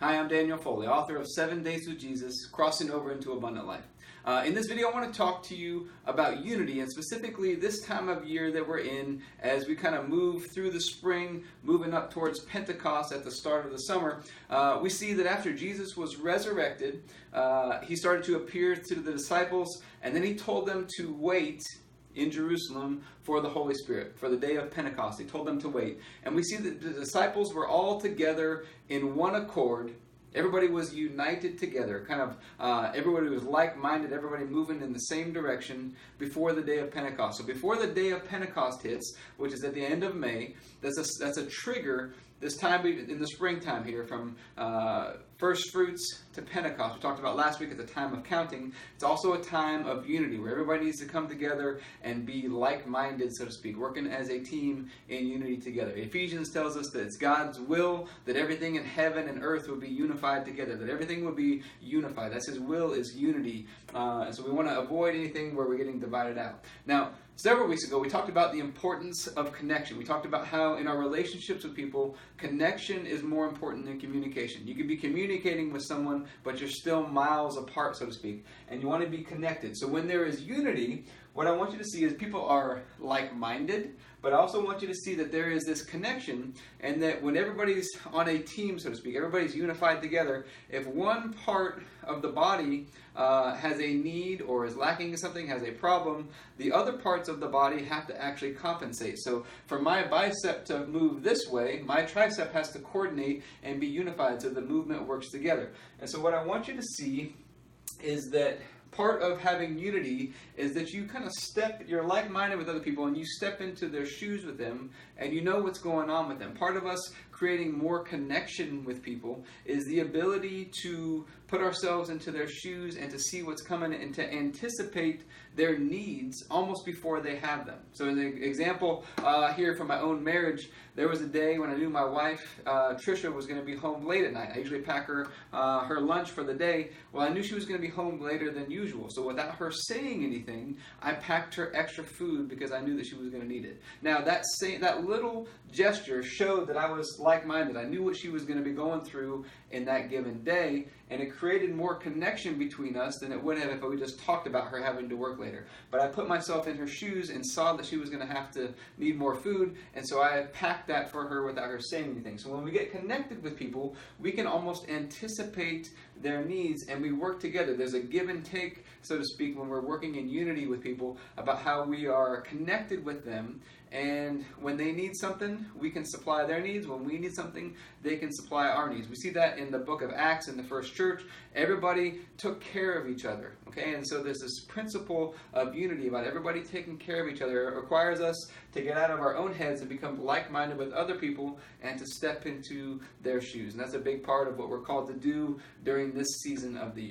Hi, I'm Daniel Foley, author of 7 Days with Jesus, Crossing Over into Abundant Life. In this video, I want to talk to you about unity, and specifically this time of year that we're in as we kind of move through the spring, moving up towards Pentecost at the start of the summer. We see that after Jesus was resurrected, he started to appear to the disciples, and then he told them to wait in Jerusalem for the Holy Spirit, for the day of Pentecost. He told them to wait. And we see that the disciples were all together in one accord. Everybody was united together. Everybody was like-minded, everybody moving in the same direction before the day of Pentecost. So before the day of Pentecost hits, which is at the end of May, that's a trigger. This time in the springtime here, from first fruits to Pentecost, we talked about last week at the time of counting. It's also a time of unity where everybody needs to come together and be like-minded, so to speak, working as a team in unity together. Ephesians tells us that it's God's will that everything in heaven and earth would be unified together, that everything would be unified. That's His will, is unity. And so we want to avoid anything where we're getting divided out. Now, several weeks ago, we talked about the importance of connection. We talked about how in our relationships with people, connection is more important than communication. You can be communicating with someone, but you're still miles apart, so to speak, and you want to be connected. So when there is unity, what I want you to see is people are like-minded, but I also want you to see that there is this connection, and that when everybody's on a team, so to speak, everybody's unified together, if one part of the body has a need or is lacking in something, has a problem, the other parts of the body have to actually compensate. So for my bicep to move this way, my tricep has to coordinate and be unified so the movement works together. And so what I want you to see is that part of having unity is that you kind of you're like-minded with other people, and you step into their shoes with them, and you know what's going on with them. Part of us creating more connection with people is the ability to put ourselves into their shoes and to see what's coming and to anticipate their needs almost before they have them. So an example here from my own marriage, there was a day when I knew my wife, Trisha, was going to be home late at night. I usually pack her lunch for the day. Well, I knew she was going to be home later than usual. So without her saying anything, I packed her extra food because I knew that she was going to need it. Now, that little gesture showed that I was like-minded. I knew what she was going to be going through in that given day, and it created more connection between us than it would have if we just talked about her having to work later. But I put myself in her shoes and saw that she was going to have to need more food, and so I packed that for her without her saying anything. So when we get connected with people, we can almost anticipate their needs, and we work together. There's a give and take, so to speak, when we're working in unity with people about how we are connected with them. And when they need something, we can supply their needs. When we need something, they can supply our needs. We see that in the book of Acts in the first church. Everybody took care of each other. Okay, and so there's this principle of unity about everybody taking care of each other. It requires us to get out of our own heads and become like-minded with other people and to step into their shoes. And that's a big part of what we're called to do during this season of the year.